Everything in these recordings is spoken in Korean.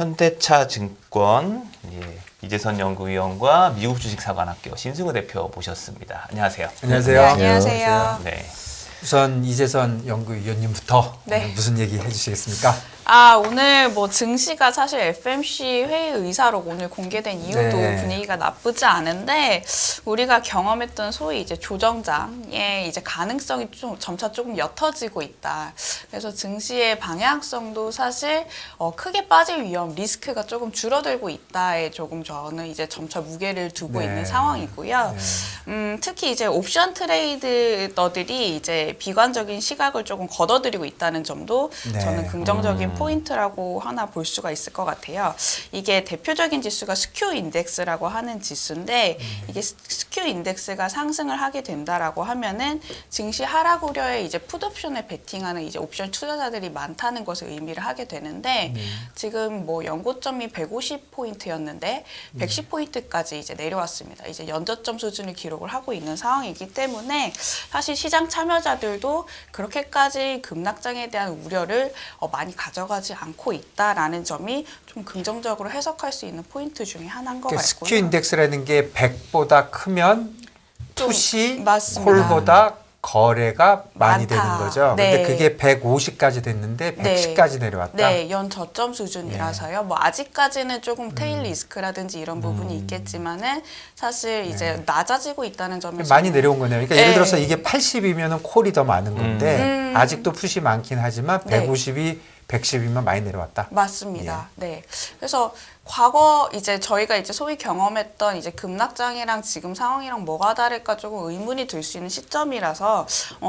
현대차증권 이재선 연구위원과 미국 주식사관학교 신승우 대표 모셨습니다. 안녕하세요. 안녕하세요. 네, 안녕하세요. 네. 우선 이재선 연구위원님부터 네. 오늘 무슨 얘기 해주시겠습니까? 오늘 뭐 증시가 사실 FMC 회의 의사로 오늘 공개된 이유도 네. 분위기가 나쁘지 않은데 우리가 경험했던 소위 이제 조정장의 이제 가능성이 좀 점차 조금 옅어지고 있다. 그래서 증시의 방향성도 사실 크게 빠질 위험, 리스크가 조금 줄어들고 있다에 조금 저는 이제 점차 무게를 두고 네. 있는 상황이고요. 특히 이제 옵션 트레이더들이 이제 비관적인 시각을 조금 걷어들이고 있다는 점도 네. 저는 긍정적인 포인트라고 하나 볼 수가 있을 것 같아요. 이게 대표적인 지수가 스큐 인덱스라고 하는 지수인데 이게 스큐 인덱스가 상승을 하게 된다라고 하면은 증시 하락 우려에 이제 풋옵션에 베팅하는 이제 옵션 투자자들이 많다는 것을 의미를 하게 되는데 지금 뭐 연고점이 150포인트였는데 110포인트까지 이제 내려왔습니다. 이제 연저점 수준을 기록을 하고 있는 상황이기 때문에 사실 시장 참여자들도 그렇게까지 급락장에 대한 우려를 많이 가져가지 않고 있다라는 점이 좀 긍정적으로 해석할 수 있는 포인트 중에 하나인 것 그러니까 같고요. 스큐 인덱스라는 게 100보다 크면 좀 푸시 맞습니다. 콜보다 거래가 많이 많다. 되는 거죠. 네. 근데 그게 150까지 됐는데 110까지 내려왔다. 네, 연저점 수준이라서요. 뭐 아직까지는 조금 테일 리스크라든지 이런 부분이 있겠지만은 사실 이제 낮아지고 있다는 점에서 많이 내려온 거네요. 그러니까 네. 예를 들어서 이게 80이면은 콜이 더 많은 건데 아직도 푸시 많긴 하지만 네. 150이 110이면 많이 내려왔다. 맞습니다. 네. 그래서 과거 이제 저희가 이제 소위 경험했던 이제 급락장이랑 지금 상황이랑 뭐가 다를까 조금 의문이 들 수 있는 시점이라서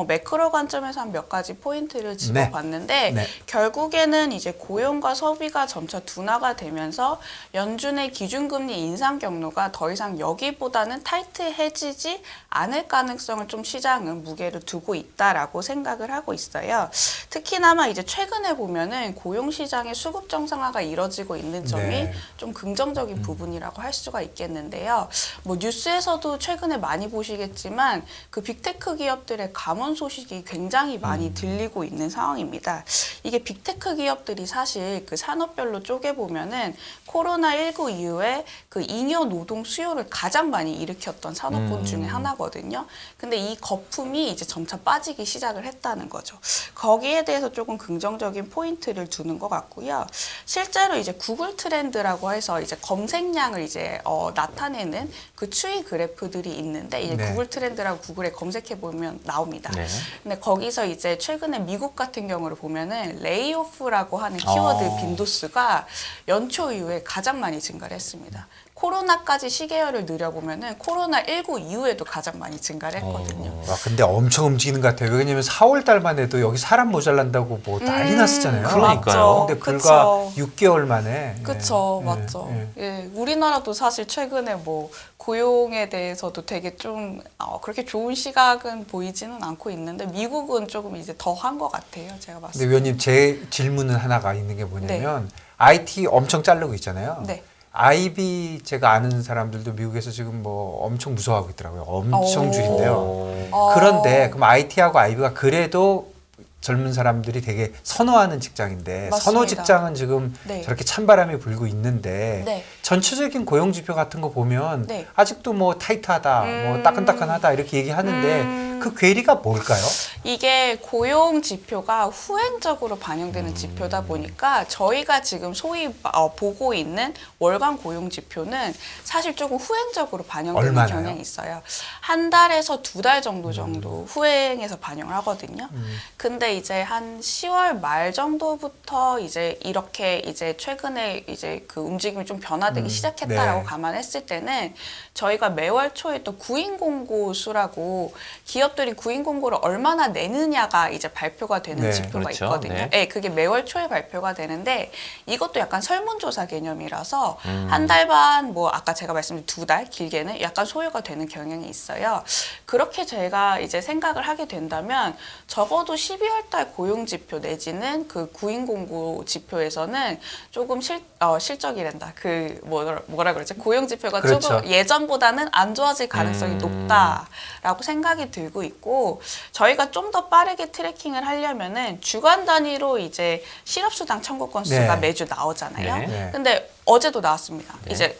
매크로 관점에서 한 몇 가지 포인트를 짚어봤는데 네. 결국에는 이제 고용과 소비가 점차 둔화가 되면서 연준의 기준금리 인상 경로가 더 이상 여기보다는 타이트해지지 않을 가능성을 좀 시장은 무게를 두고 있다라고 생각을 하고 있어요. 특히나마 이제 최근에 보면은 고용 시장의 수급 정상화가 이뤄지고 있는 점이 네. 좀 긍정적인 부분이라고 할 수가 있겠는데요. 뭐 뉴스에서도 최근에 많이 보시겠지만 그 빅테크 기업들의 감원 소식이 굉장히 많이 들리고 있는 상황입니다. 이게 빅테크 기업들이 사실 그 산업별로 쪼개보면은 코로나19 이후에 그 잉여 노동 수요를 가장 많이 일으켰던 산업군 중에 하나거든요. 근데 이 거품이 이제 점차 빠지기 시작을 했다는 거죠. 거기에 대해서 조금 긍정적인 포인트를 두는 것 같고요. 실제로 이제 구글 트렌드라고 해서 이제 검색량을 이제 나타내는 그 추이 그래프들이 있는데 이제 네. 구글 트렌드라고 구글에 검색해 보면 나옵니다. 네. 근데 거기서 이제 최근에 미국 같은 경우를 보면은 레이오프라고 하는 키워드 빈도수가 연초 이후에 가장 많이 증가를 했습니다. 코로나까지 시계열을 늘려보면은 코로나19 이후에도 가장 많이 증가를 했거든요. 근데 엄청 움직이는 것 같아요. 왜냐면 4월 달만 해도 여기 사람 모자란다고 뭐 난리 났었잖아요. 그러니까요. 근데 불과 6개월 만에. 그쵸, 예, 맞죠. 예. 예, 우리나라도 사실 최근에 뭐 고용에 대해서도 되게 좀 그렇게 좋은 시각은 보이지는 않고 있는데 미국은 조금 이제 더 한 것 같아요. 제가 봤을 근데 때. 위원님 제 질문은 하나가 있는 게 뭐냐면 IT 엄청 자르고 있잖아요. 네. IB 제가 아는 사람들도 미국에서 지금 뭐 엄청 무서워하고 있더라고요. 엄청 오. 줄인데요. 어. 그런데 그럼 IT하고 IB가 그래도 젊은 사람들이 되게 선호하는 직장인데 맞습니다. 선호 직장은 지금 네. 저렇게 찬바람이 불고 있는데 네. 전체적인 고용 지표 같은 거 보면 네. 아직도 뭐 타이트하다, 뭐 따끈따끈하다 이렇게 얘기하는데 그 괴리가 뭘까요? 이게 고용 지표가 후행적으로 반영되는 지표다 보니까 저희가 지금 소위 보고 있는 월간 고용 지표는 사실 조금 후행적으로 반영되는 얼마나요? 경향이 있어요. 한 달에서 두 달 정도 후행해서 반영을 하거든요. 근데 이제 한 10월 말 정도부터 이제 이렇게 이제 최근에 이제 그 움직임이 좀 변화되기 시작했다라고 네. 감안했을 때는 저희가 매월 초에 또 구인 공고 수라고 기업들이 구인 공고를 얼마나 내느냐가 이제 발표가 되는 네, 지표가 그렇죠. 있거든요. 네. 네, 그게 매월 초에 발표가 되는데 이것도 약간 설문조사 개념이라서 한 달 반, 뭐 아까 제가 말씀드린 두 달 길게는 약간 소요가 되는 경향이 있어요. 그렇게 제가 이제 생각을 하게 된다면 적어도 12월 달 고용 지표 내지는 그 구인 공고 지표에서는 조금 실적이란다. 그 뭐라 그러지? 고용 지표가 그렇죠. 조금 예전보다는 안 좋아질 가능성이 높다라고 생각이 들고 되고 있고 저희가 좀 더 빠르게 트래킹을 하려면은 주간 단위로 이제 실업수당 청구 건수가 네. 매주 나오잖아요. 네. 네. 근데 어제도 나왔습니다. 이제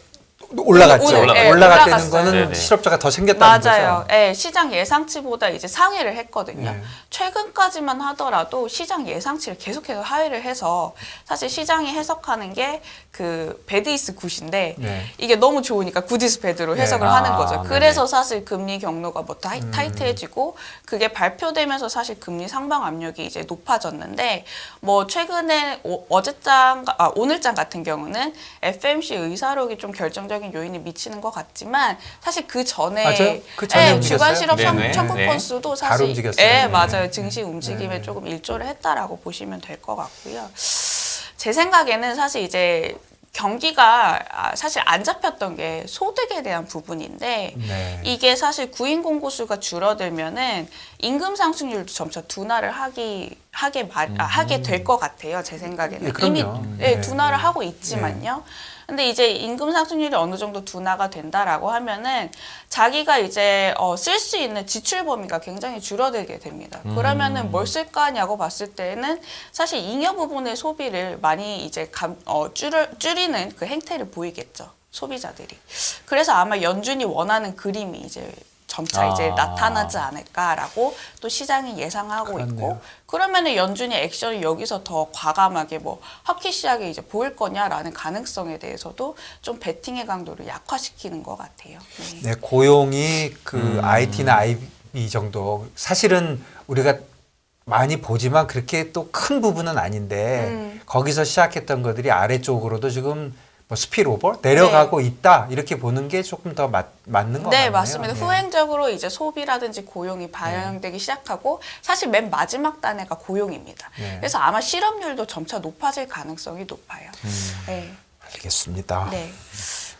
올라갔죠. 오늘, 예, 올라갔다는 올라갔어요. 거는 네네. 실업자가 더 생겼다는 맞아요. 거죠. 예, 시장 예상치보다 이제 상회를 했거든요. 네. 최근까지만 하더라도 시장 예상치를 계속해서 하회를 해서 사실 시장이 해석하는 게 그 배드 이스 굿인데 네. 이게 너무 좋으니까 굿 이스 배드로 해석을 네. 하는 아, 거죠. 네네. 그래서 사실 금리 경로가 뭐 타이트해지고 그게 발표되면서 사실 금리 상방 압력이 이제 높아졌는데 뭐 최근에 오늘장 같은 경우는 FMC 의사록이 좀 결정적인 요인이 미치는 것 같지만 사실 그 전에 맞아요. 그 전에 움직였어요. 주간 실업 네네. 청구 네. 건수도 바로 사실 움직였어요. 예, 네. 맞아요. 증시 움직임에 조금 일조를 했다라고 보시면 될 것 같고요. 제 생각에는 사실 이제 경기가 사실 안 잡혔던 게 소득에 대한 부분인데 네. 이게 사실 구인 공고수가 줄어들면은 임금 상승률도 점차 둔화를 하게 될 것 같아요. 제 생각에는 예, 그럼요. 이미 네. 둔화를 하고 있지만요. 근데 이제 임금 상승률이 어느 정도 둔화가 된다라고 하면은 자기가 이제 쓸 수 있는 지출 범위가 굉장히 줄어들게 됩니다. 그러면은 뭘 쓸까냐고 봤을 때는 사실 잉여 부분의 소비를 많이 이제 줄이는 그 행태를 보이겠죠. 소비자들이. 그래서 아마 연준이 원하는 그림이 이제 점차 이제 나타나지 않을까라고 또 시장이 예상하고 그렇네요. 있고 그러면은 연준이 액션이 여기서 더 과감하게 뭐 허키시하게 이제 보일 거냐라는 가능성에 대해서도 좀 베팅의 강도를 약화시키는 것 같아요. 네. 네, 고용이 그 IT나 IB 정도 사실은 우리가 많이 보지만 그렇게 또 큰 부분은 아닌데 거기서 시작했던 것들이 아래쪽으로도 지금 뭐 스피로버 내려가고 있다 이렇게 보는 게 조금 더 맞는 것 같네요. 네, 맞습니다. 후행적으로 이제 소비라든지 고용이 반영되기 시작하고 사실 맨 마지막 단계가 고용입니다. 네. 그래서 아마 실업률도 점차 높아질 가능성이 높아요. 네. 알겠습니다. 네.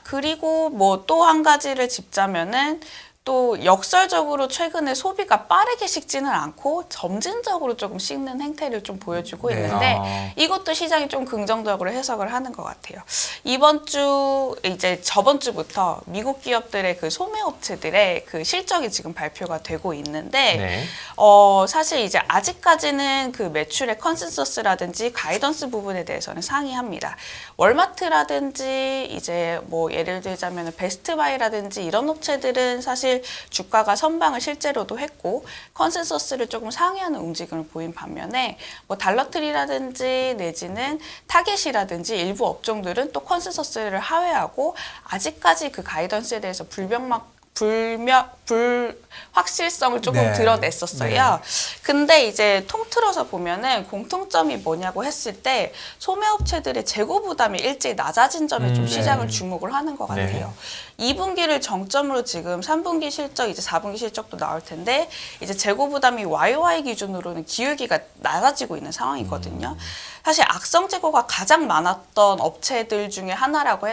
그리고 뭐 또 한 가지를 짚자면은 또 역설적으로 최근에 소비가 빠르게 식지는 않고 점진적으로 조금 식는 행태를 좀 보여주고 네. 있는데 이것도 시장이 좀 긍정적으로 해석을 하는 것 같아요. 이번 주 이제 저번 주부터 미국 기업들의 그 소매업체들의 그 실적이 지금 발표가 되고 있는데 네. 사실 이제 아직까지는 그 매출의 컨센서스라든지 가이던스 부분에 대해서는 상이합니다. 월마트라든지 이제 뭐 예를 들자면 베스트바이라든지 이런 업체들은 사실 주가가 선방을 실제로도 했고 컨센서스를 조금 상회하는 움직임을 보인 반면에 뭐 달러트리라든지 내지는 타겟이라든지 일부 업종들은 또 컨센서스를 하회하고 아직까지 그 가이던스에 대해서 불확실성을 조금 네. 드러냈었어요. 근데 이제 통틀어서 보면은 공통점이 뭐냐고 했을 때 소매업체들의 재고 부담이 일찍 낮아진 점에 좀 시장을 주목을 하는 것 네. 같아요. 2분기를 정점으로 지금 3분기 실적, 이제 4분기 실적도 나올 텐데 이제 재고 부담이 YOY 기준으로는 기울기가 낮아지고 있는 상황이거든요. 사실 악성 재고가 가장 많았던 업체들 중에 하나라고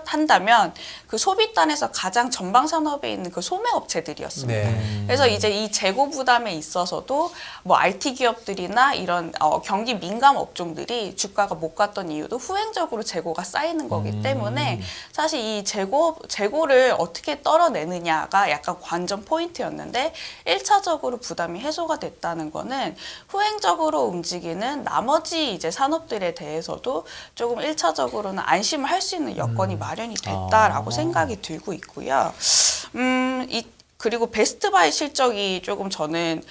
한다면 그 소비단에서 가장 전방 산업에 있는 그 소매 업체들이었습니다. 네. 그래서 이제 이 재고 부담에 있어서도 뭐 IT 기업들이나 이런 경기 민감 업종들이 주가가 못 갔던 이유도 후행적으로 재고가 쌓이는 거기 때문에 사실 이 재고를 어떻게 떨어내느냐가 약간 관전 포인트였는데 1차적으로 부담이 해소가 됐다는 거는 후행적으로 움직이는 나머지 이제 산업들에 대해서도 조금 1차적으로는 안심을 할 수 있는 여건이 마련이 됐다라고 생각이 들고 있고요. 그리고 베스트바이 실적이 조금 저는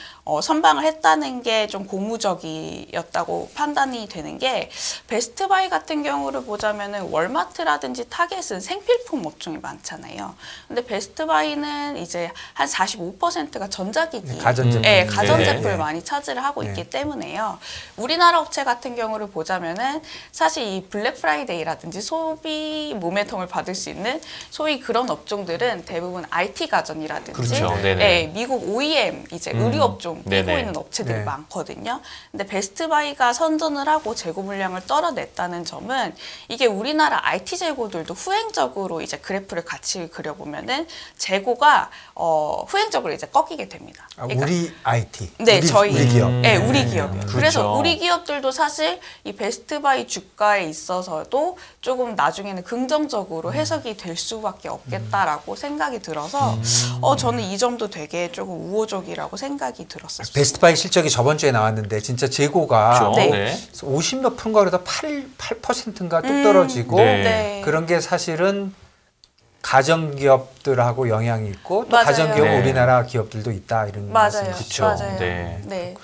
선방을 했다는 게 좀 고무적이었다고 판단이 되는 게 베스트바이 같은 경우를 보자면은 월마트라든지 타겟은 생필품 업종이 많잖아요. 근데 베스트바이는 이제 한 45%가 전자기기, 가전제품. 네, 가전제품을 네. 많이 차지를 하고 네. 있기 때문에요. 우리나라 업체 같은 경우를 보자면은 사실 이 블랙 프라이데이라든지 소비 모멘텀을 받을 수 있는 소위 그런 업종들은 대부분 IT 가전이라든지 그렇죠. 네네. 네, 미국 OEM 이제 의류 업종 끼고 네네. 있는 업체들이 네. 많거든요. 근데 베스트바이가 선전을 하고 재고 물량을 떨어냈다는 점은 이게 우리나라 IT 재고들도 후행적으로 이제 그래프를 같이 그려보면은 재고가 후행적으로 이제 꺾이게 됩니다. 우리 IT. 네, 우리 기업. 네, 우리 기업이요. 그렇죠. 그래서 우리 기업들도 사실 이 베스트바이 주가에 있어서도 조금 나중에는 긍정적으로 해석이 될 수밖에 없겠다라고 생각이 들어서 저는 이 점도 되게 조금 우호적이라고 생각이 들었었어요. 베스트바이 실적이 저번 주에 나왔는데 진짜 재고가 그렇죠. 네. 네. 50몇 프로인가 그래도 8%인가 뚝 떨어지고 네. 네. 그런 게 사실은 가정기업들하고 영향이 있고 또 맞아요. 가정기업은 네. 우리나라 기업들도 있다 이런 맞아요. 말씀이시죠. 맞아요. 네. 네.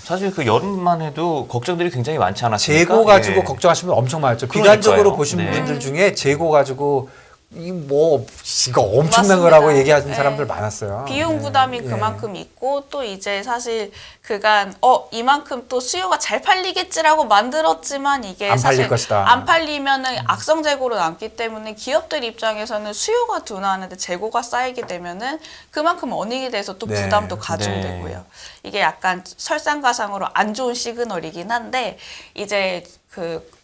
사실 그 여름만 해도 걱정들이 굉장히 많지 않았습니까? 재고 가지고 예. 걱정하시는 분 엄청 많았죠. 그러니까요. 비관적으로 보신 네. 분들 중에 재고 가지고 이거 엄청난 맞습니다. 거라고 얘기하는 네. 사람들 많았어요. 비용 부담이 예. 그만큼 있고 또 이제 사실 그간 이만큼 또 수요가 잘 팔리겠지라고 만들었지만 이게 안 사실 팔릴 것이다. 안 팔리면은 악성 재고로 남기 때문에 기업들 입장에서는 수요가 둔화하는데 재고가 쌓이게 되면은 그만큼 어닝에 대해서 또 네. 부담도 가중되고요. 이게 약간 설상가상으로 안 좋은 시그널이긴 한데 이제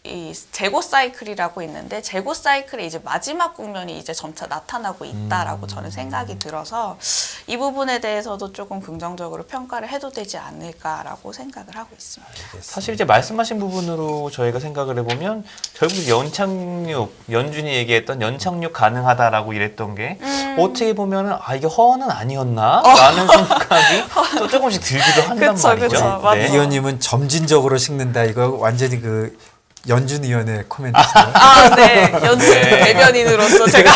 이 재고 사이클이라고 있는데 재고 사이클의 이제 마지막 국면이 이제 점차 나타나고 있다라고 저는 생각이 들어서 이 부분에 대해서도 조금 긍정적으로 평가를 해도 되지 않을까라고 생각을 하고 있습니다. 사실 이제 말씀하신 부분으로 저희가 생각을 해보면 결국 연준이 얘기했던 연착륙 가능하다라고 이랬던 게 어떻게 보면은 이게 허언은 아니었나라는 생각이 또 조금씩 들기도 한단 그쵸, 말이죠. 그쵸. 맞아요. 네. 의원님은 점진적으로 식는다. 이거 완전히 그 연준 의원의 코멘트죠. 네. 연준 네. 대변인으로서 제가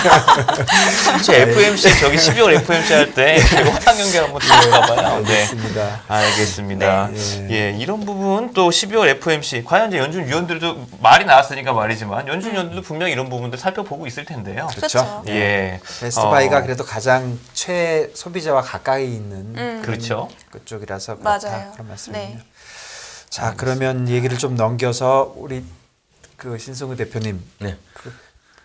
제 FMC 저기 12월 FMC 할 때 화상 연결 한번 드릴까 봐요. 네. 알겠습니다. 알겠습니다. 네. 예, 이런 부분 또 12월 FMC 과연 이제 연준 위원들도 말이 나왔으니까 말이지만 연준 위원들도 분명히 이런 부분들 살펴보고 있을 텐데요. 그렇죠. 예. 베스트바이가 그래도 가장 소비자와 가까이 있는 그렇죠. 그쪽이라서 그렇다. 맞아요. 그런 말씀이군요. 네. 자, 그러면 얘기를 좀 넘겨서 우리 그 신승우 대표님 네.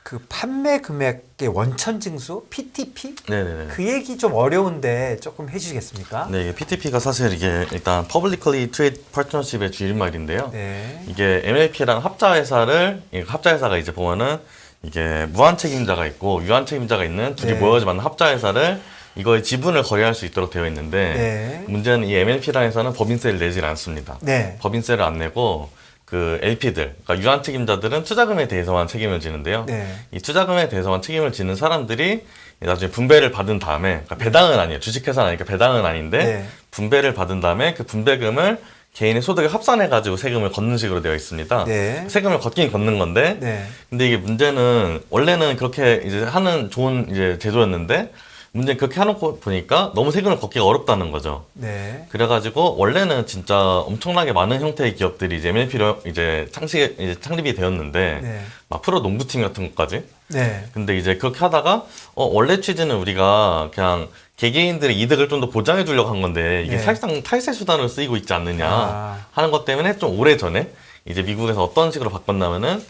그 판매 금액의 원천 징수 PTP 네네네. 그 얘기 좀 어려운데 조금 해주시겠습니까? 네, 이게 PTP가 사실 이게 일단 Publicly Traded Partnership의 줄임말인데요. 네. 이게 MLP랑 합자회사가 이제 보면은 이게 무한 책임자가 있고 유한 책임자가 있는 둘이 네. 모여서 만든 합자회사를 이거의 지분을 거래할 수 있도록 되어 있는데 네. 문제는 이 MLP라는 회사는 법인세를 내질 않습니다. 네. 법인세를 안 내고 그 LP들, 그러니까 유한 책임자들은 투자금에 대해서만 책임을 지는데요. 네. 이 투자금에 대해서만 책임을 지는 사람들이 나중에 분배를 받은 다음에, 그러니까 배당은 아니에요. 주식회사는 아니니까 배당은 아닌데 네. 분배를 받은 다음에 그 분배금을 개인의 소득에 합산해가지고 세금을 걷는 식으로 되어 있습니다. 네. 세금을 걷긴 걷는 건데, 네. 근데 이게 문제는 원래는 그렇게 이제 하는 좋은 이제 제도였는데 문제는 그렇게 해놓고 보니까 너무 세금을 걷기가 어렵다는 거죠. 네. 그래가지고 원래는 진짜 엄청나게 많은 형태의 기업들이 이제 MLP로 이제 창립이 되었는데 네. 막 프로 농구팀 같은 것까지. 네. 근데 이제 그렇게 하다가 원래 취지는 우리가 그냥 개개인들의 이득을 좀 더 보장해 주려고 한 건데 이게 네. 사실상 탈세 수단으로 쓰이고 있지 않느냐 하는 것 때문에 좀 오래 전에 이제 미국에서 어떤 식으로 바꿨냐면은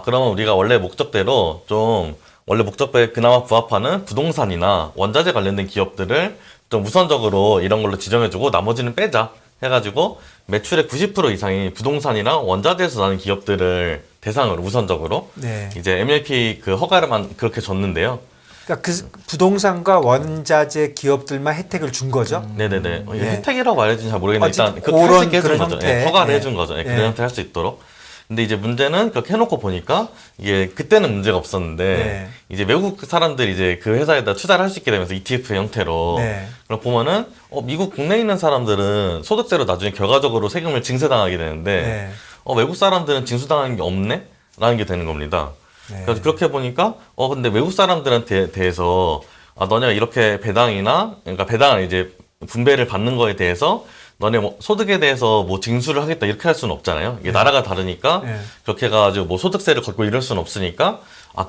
그러면 우리가 원래 목적대로 좀 원래 목적에 그나마 부합하는 부동산이나 원자재 관련된 기업들을 좀 우선적으로 이런 걸로 지정해주고 나머지는 빼자 해가지고 매출의 90% 이상이 부동산이랑 원자재에서 나는 기업들을 대상으로 우선적으로 네. 이제 MLP 그 허가를만 그렇게 줬는데요. 그러니까 그 부동산과 원자재 기업들만 혜택을 준 거죠. 네네네. 이게 네. 혜택이라고 말해야지 잘 모르겠는데 일단 어쨌든 그렇게 할 수 있게 해준 그런 거죠. 형태. 예, 허가를 네. 해준 거죠. 예, 네. 그런 형태 할 수 있도록. 근데 이제 문제는 그렇게 해놓고 보니까 이게 그때는 문제가 없었는데 네. 이제 외국 사람들이 이제 그 회사에다 투자를 할 수 있게 되면서 ETF 형태로 네. 그럼 보면은 미국 국내에 있는 사람들은 소득세로 나중에 결과적으로 세금을 징수당하게 되는데 네. 외국 사람들은 징수당하는 게 없네? 라는 게 되는 겁니다. 네. 그래서 그렇게 보니까 근데 외국 사람들한테 대해서 너네가 이렇게 배당이나 그러니까 배당을 이제 분배를 받는 거에 대해서 너네 뭐 소득에 대해서 뭐 징수를 하겠다 이렇게 할 수는 없잖아요. 이게 나라가 다르니까 네. 그렇게 해가지고 뭐 소득세를 걷고 이럴 수는 없으니까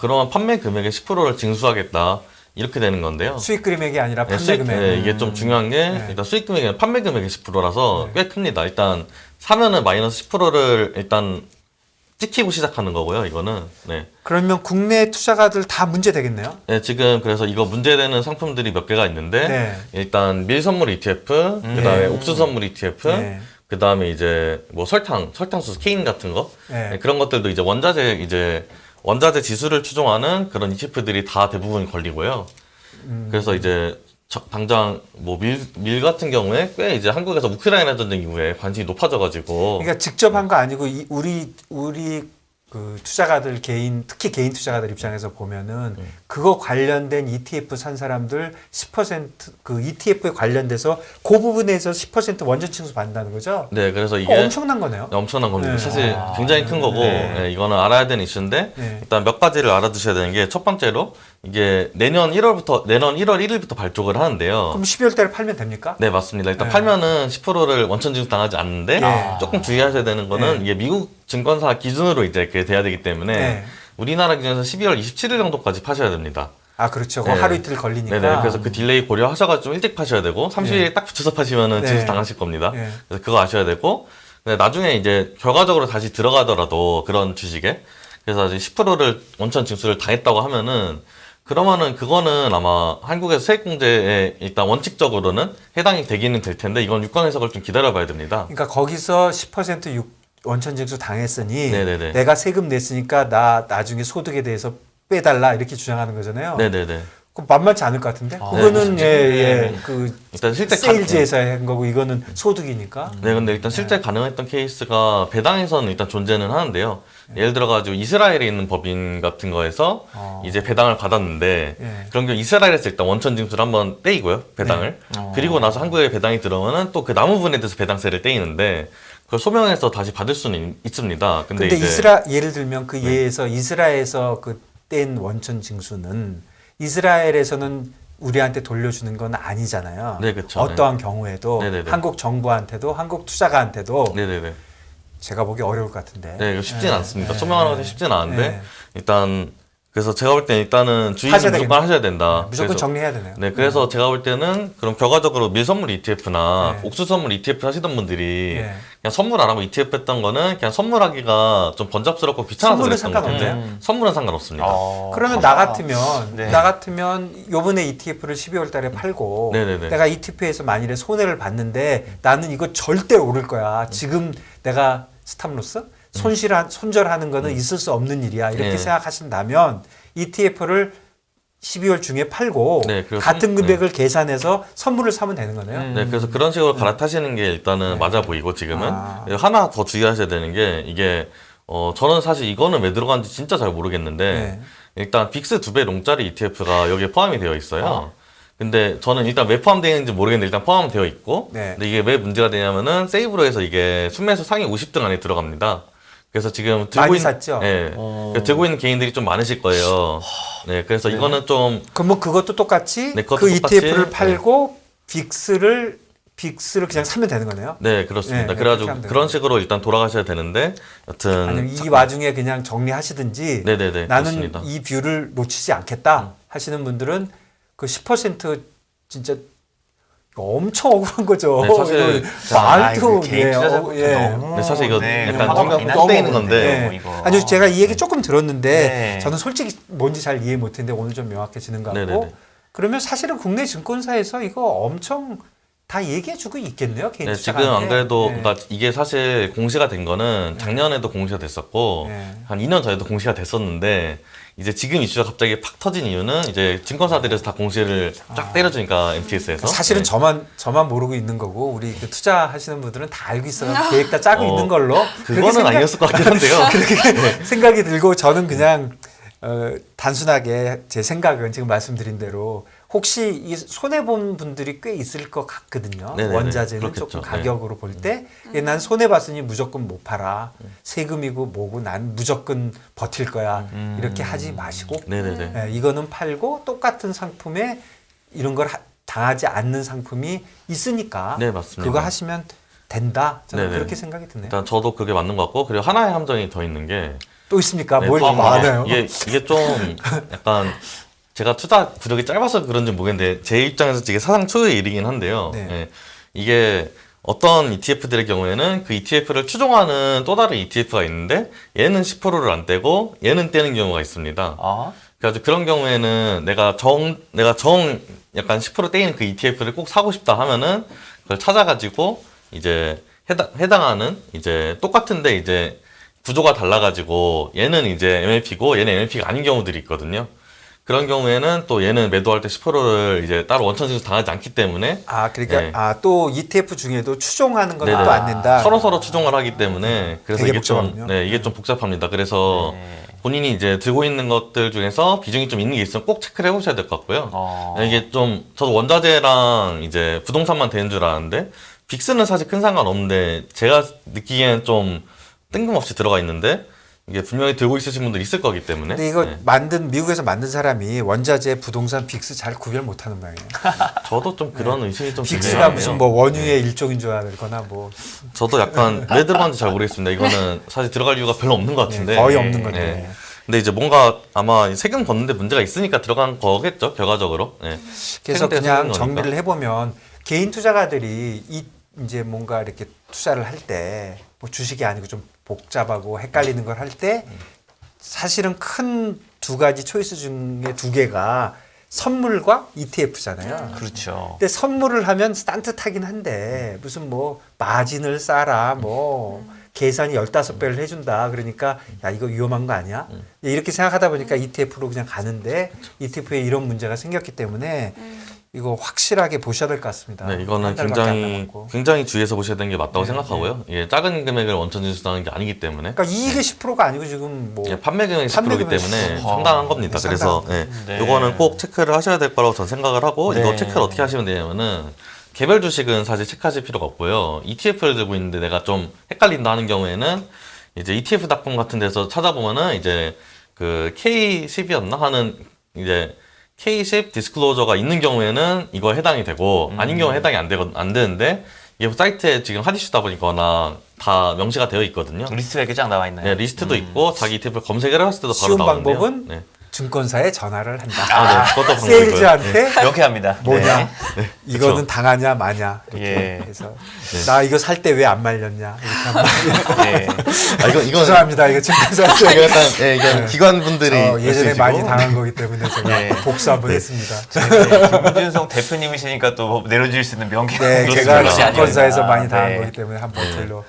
그러면 판매 금액의 10%를 징수하겠다 이렇게 되는 건데요. 수익 금액이 아니라 네, 판매 금액. 네, 이게 좀 중요한 게 네. 일단 수익 금액이 판매 금액의 10%라서 꽤 큽니다. 일단 사면은 마이너스 10%를 일단 찍히고 시작하는 거고요. 이거는 네. 그러면 국내 투자가들 다 문제 되겠네요. 네, 지금 그래서 이거 문제되는 상품들이 몇 개가 있는데 네. 일단 밀 선물 ETF, 그다음에 옥수수 선물 ETF, 네. 그다음에 이제 뭐 설탕수 케인 같은 거 네. 네, 그런 것들도 이제 원자재 지수를 추종하는 그런 ETF들이 다 대부분 걸리고요. 그래서 이제 당장 뭐 밀 같은 경우에 꽤 이제 한국에서 우크라이나 전쟁 이후에 관심이 높아져가지고 그러니까 직접 한 거 아니고 우리 그 투자가들 특히 개인 투자가들 입장에서 보면은 그거 관련된 ETF 산 사람들 10%그 ETF에 관련돼서 그 부분에서 10% 원전 징수 받는다는 거죠? 네, 그래서 이게 엄청난 거네요. 엄청난 겁니다. 네. 사실 굉장히 큰 거고 네, 이거는 알아야 되는 이슈인데 네. 일단 몇 가지를 알아두셔야 되는 게 첫 번째로 이게 내년 1월 1일부터 발족을 하는데요. 그럼 12월 달에 팔면 됩니까? 네, 맞습니다. 일단 네. 팔면은 10%를 원천 징수 당하지 않는데 네. 조금 주의하셔야 되는 거는 네. 이게 미국 증권사 기준으로 이제 그게 돼야 되기 때문에 네. 우리나라 기준에서 12월 27일 정도까지 파셔야 됩니다. 아, 그렇죠. 네. 하루 이틀 걸리니까. 네네. 그래서 그 딜레이 고려하셔가지고 좀 일찍 파셔야 되고 30일 네. 딱 붙여서 파시면은 네. 징수 당하실 겁니다. 네. 그래서 그거 아셔야 되고 근데 나중에 이제 결과적으로 다시 들어가더라도 그런 주식에 그래서 이제 10%를 원천 징수를 당했다고 하면은 그러면은 그거는 아마 한국에서 세액공제에 일단 원칙적으로는 해당이 되기는 될 텐데 이건 유권 해석을 좀 기다려봐야 됩니다. 그러니까 거기서 10% 원천 징수 당했으니 네네네. 내가 세금 냈으니까 나 나중에 소득에 대해서 빼달라 이렇게 주장하는 거잖아요. 네네네. 그럼 만만치 않을 것 같은데? 아, 그거는 네, 예, 그 일단 실제 세일즈에서 한 거고 이거는 소득이니까. 네, 근데 일단 실제 가능했던 케이스가 배당에서는 일단 존재는 하는데요. 예를 들어가지고 이스라엘에 있는 법인 같은 거에서 이제 배당을 받았는데 예. 그런 경우 이스라엘에서 일단 원천 징수를 한번 떼이고요, 배당을. 그리고 나서 한국에 배당이 들어오면은 또 그 남은 부분에 대해서 배당세를 떼이는데 그걸 소명해서 다시 받을 수는 있습니다. 근데 근데 이제 예를 들면 그 예에서 이스라엘에서 그 뗀 원천 징수는 이스라엘에서는 우리한테 돌려주는 건 아니잖아요. 네, 그쵸. 어떠한 경우에도 네네네. 한국 정부한테도 한국 투자가한테도 네네네. 제가 보기 어려울 것 같은데. 네, 이거 쉽진 네, 않습니다. 네, 소명하는 네. 것이 쉽진 않은데 네. 일단 그래서 제가 볼 때는 일단은 주의는 하셔야 무조건 되겠네. 하셔야 된다. 무조건 그래서 정리해야 되네요. 네, 그래서 제가 볼 때는 그럼 결과적으로 밀선물 ETF나 네. 옥수 선물 ETF 하시던 분들이 네. 그냥 선물 안 하고 ETF 했던 거는 그냥 선물하기가 좀 번잡스럽고 귀찮아서 선물은 그랬던 건데 상관없나요? 선물은 상관없습니다. 그러면 가만- 나 네. 같으면 요번에 ETF를 12월 달에 팔고 네네네. 내가 ETF에서 만일에 손해를 봤는데 나는 이거 절대 오를 거야. 지금 내가 스탑로스 손절하는 거는 있을 수 없는 일이야. 이렇게 네. 생각하신다면 ETF를 12월 중에 팔고 네, 그리고 같은 금액을 계산해서 선물을 사면 되는 거네요. 네, 그래서 그런 식으로 갈아타시는 게 일단은 맞아 보이고 지금은 아. 하나 더 주의하셔야 되는 게 이게 저는 사실 이거는 왜 들어간지 진짜 잘 모르겠는데 네. 일단 빅스 2배 롱짜리 ETF가 여기에 포함이 되어 있어요. 근데 저는 일단 왜 포함되어 있는지 모르겠는데 일단 포함되어 있고 네. 근데 이게 왜 문제가 되냐면은 세이브로 해서 이게 순매수 상위 50등 안에 들어갑니다. 그래서 지금 들고 많이 있는 샀죠? 네, 들고 있는 개인들이 좀 많으실 거예요. 네, 그래서 이거는 좀 그럼 뭐 그것도 똑같이 네, 그것도 그 똑같이, ETF를 팔고 빅스를 그냥 사면 되는 거네요. 네, 그렇습니다. 네, 네, 그래가지고 그렇게 하면 그런 되네요. 식으로 일단 돌아가셔야 되는데 여튼 아니면 이 와중에 그냥 정리하시든지 네네네, 나는 그렇습니다. 이 뷰를 놓치지 않겠다 하시는 분들은 그 10% 진짜 엄청 억울한 거죠. 네, 사실 이거 말도 개인 투자자부터 예. 너무 근데 사실 이거 약간 화가 좀 많이 똥 떼이는 나는데, 건데. 뭐 이거. 아니 제가 이 얘기 조금 들었는데 네. 저는 솔직히 뭔지 잘 이해 못했는데 오늘 좀 명확해지는 것 같고 네네네. 그러면 사실은 국내 증권사에서 이거 엄청 다 얘기해주고 있겠네요. 개인 네, 지금 투자가한테. 안 그래도 네. 그러니까 이게 사실 공시가 된 거는 작년에도 공시가 됐었고 네. 한 2년 전에도 공시가 됐었는데 이제 지금 이슈가 갑자기 팍 터진 이유는 이제 증권사들에서 다 공시를 쫙 때려주니까 MTS에서 사실은 네. 저만 모르고 있는 거고 우리 그 투자하시는 분들은 다 알고 있어 계획 다 짜고 있는 걸로 그렇게 그거는 아니었을 것 같긴 한데요. 생각이 들고 저는 그냥 단순하게 제 생각은 지금 말씀드린 대로 혹시 이 손해 본 분들이 꽤 있을 것 같거든요. 네네네. 원자재는 그렇겠죠. 조금 네. 가격으로 볼 때 난 손해 봤으니 무조건 못 팔아. 세금이고 뭐고 난 무조건 버틸 거야. 이렇게 하지 마시고 네네네. 예, 이거는 팔고 똑같은 상품에 이런 걸 당하지 않는 상품이 있으니까 네, 맞습니다. 그거 하시면 된다. 저는 네네. 그렇게 생각이 드네요. 일단 저도 그게 맞는 것 같고 그리고 하나의 함정이 더 있는 게 또 있습니까? 네, 뭘 또 많아요? 이게 좀 약간 제가 투자 구력이 짧아서 그런지 모르겠는데 제 입장에서 이게 사상 초유의 일이긴 한데요. 네. 예, 이게 어떤 ETF들의 경우에는 그 ETF를 추종하는 또 다른 ETF가 있는데 얘는 10%를 안 떼고 얘는 떼는 경우가 있습니다. 아, 그래서 그런 경우에는 내가 약간 10% 떼이는 그 ETF를 꼭 사고 싶다 하면은 그걸 찾아가지고 이제 해당하는 이제 똑같은데 이제 구조가 달라가지고 얘는 이제 MLP고 얘는 MLP가 아닌 경우들이 있거든요. 그런 경우에는 또 얘는 매도할 때 10%를 이제 따로 원천 징수 당하지 않기 때문에 그러니까 네. 또 ETF 중에도 추종하는 건 네네. 또 안 된다. 서로 추종을 하기 때문에 그래서 되게 이게 좀 복잡하군요. 이게 좀 복잡합니다. 그래서 본인이 이제 들고 있는 것들 중에서 비중이 좀 있는 게 있으면 꼭 체크를 해보셔야 될 것 같고요. 이게 좀 저도 원자재랑 이제 부동산만 되는 줄 알았는데 빅스는 사실 큰 상관 없는데 제가 느끼기에는 좀 뜬금없이 들어가 있는데 이게 분명히 들고 있으신 분들 있을 거기 때문에. 근데 이거 네. 미국에서 만든 사람이 원자재, 부동산, 빅스 잘 구별 못하는 모양이에요. 저도 좀 그런 의식이 좀 빅스가 들긴 무슨 하네요. 뭐 원유의 일종인 줄 알거나 뭐 저도 약간 왜 들어갔는지 잘 모르겠습니다. 이거는 사실 들어갈 이유가 별로 없는 것 같은데. 거의 없는 건데. 네. 근데 이제 뭔가 아마 세금 걷는데 문제가 있으니까 들어간 거겠죠, 결과적으로. 네. 그래서 세금 그냥 떼서 정리를 거니까. 해보면 개인 투자가들이 이제 뭔가 이렇게 투자를 할 때 뭐 주식이 아니고 좀 복잡하고 헷갈리는 걸 할 때 사실은 큰 두 가지 초이스 중에 두 개가 선물과 ETF잖아요. 그렇죠. 근데 선물을 하면 딴뜻하긴 한데 무슨 뭐 마진을 쌓아라 뭐 계산이 15배를 해준다 그러니까 야 이거 위험한 거 아니야? 이렇게 생각하다 보니까 ETF로 그냥 가는데 ETF에 이런 문제가 생겼기 때문에 이거 확실하게 보셔야 될 것 같습니다. 네, 이거는 한 달밖에 안 굉장히 남았고. 굉장히 주의해서 보셔야 되는 게 맞다고 네, 생각하고요. 예, 작은 금액을 원천 징수당하는 게 아니기 때문에. 그러니까 이익이 10%가 아니고 지금 뭐 예, 판매 금액이 판매 10%이기 금액이 때문에 10%. 상당한 겁니다. 네, 그래서 상당한 예, 네. 이거는 꼭 체크를 하셔야 될 거라고 저는 생각을 하고 네. 이거 체크를 어떻게 하시면 되냐면은 개별 주식은 사실 체크하실 필요가 없고요. ETF를 들고 있는데 내가 좀 헷갈린다 하는 경우에는 이제 ETF.com 같은 데서 찾아보면은 이제 그 K10이었나 하는 이제 K10 디스클로저가 있는 경우에는 이거 해당이 되고 아닌 경우는 해당이 안 되는데 이게 사이트에 지금 핫이슈다 보니까 다 명시가 되어 있거든요. 리스트가 이렇게 쫙 나와 있나요? 네, 리스트도 있고 자기 ETF를 검색을 해봤을 때도 바로 쉬운 나오는데요. 방법은 네. 증권사에 전화를 한다. 네, 그것도 방법이고요. 세일즈한테 명쾌합니다. 뭐냐, 네. 이거는 그쵸. 당하냐 마냐 이렇게 예. 해서 나 이거 살 때 왜 안 말렸냐 이렇게 하면 네. 이건 죄송합니다. 이거 증권사에서 이거 약간 이건 기관분들이 예전에 메시지고. 많이 당한 거기 때문에 제가 예. 복수 한번 했습니다. 김준성 대표님이시니까 또 내려줄 수 있는 명쾌한 네, 그런 제가 것이 증권사에서 아니었나. 많이 당한 네. 거기 때문에 한번 드리려고.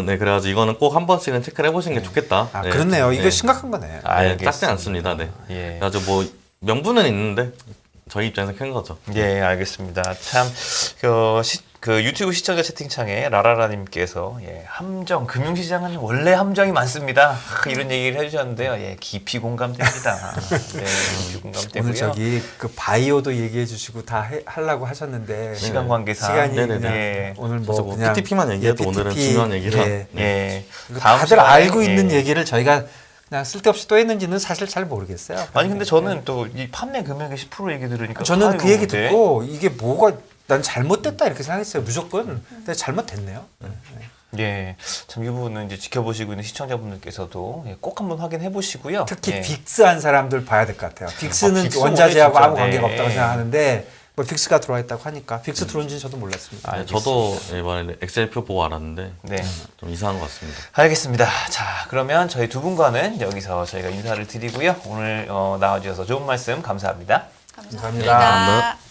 네, 그래가지고 이거는 꼭 한 번씩은 체크를 해보시는 게 좋겠다. 아 네. 그렇네요. 이거 네. 심각한 거네. 네, 작지 않습니다. 네. 예. 그래가지고 뭐 명분은 있는데 저희 입장에서 큰 거죠. 예, 알겠습니다. 참, 그 유튜브 시청자 채팅창에 라라라님께서 함정, 금융시장은 원래 함정이 많습니다. 이런 얘기를 해주셨는데요. 예, 깊이 공감됩니다. 네, 깊이 공감되고요. 오늘 저기 그 바이오도 얘기해 주시고 다 하려고 하셨는데 시간 관계상 시간이 네네네. 그냥 예. 오늘 그래서 뭐 뭐 그냥 PTP만 얘기해도 오늘은 중요한 얘기라. 예. 예. 이거 다음 다들 시간에, 알고 있는 예. 얘기를 저희가 그냥 쓸데없이 또 했는지는 사실 잘 모르겠어요. 아니 근데 저는 또 이 판매 금액의 10% 얘기 들으니까 저는 그 얘기 네. 듣고 이게 뭐가 난 잘못됐다 이렇게 생각했어요. 무조건. 근데 잘못됐네요. 예, 참 이 부분은 이제 지켜보시고 있는 시청자분들께서도 꼭 한번 확인해 보시고요. 특히 예. 빅스 한 사람들 봐야 될 것 같아요. 빅스는 빅스 원자재하고 원래 아무 진짜, 관계가 네. 없다고 생각하는데 뭐 빅스가 들어와 있다고 하니까 빅스 들어온지는 저도 몰랐습니다. 네, 저도 이번에 엑셀표 보고 알았는데 네. 좀 이상한 것 같습니다. 알겠습니다. 자, 그러면 저희 두 분과는 여기서 저희가 인사를 드리고요. 오늘 나와주셔서 좋은 말씀 감사합니다. 감사합니다. 감사합니다.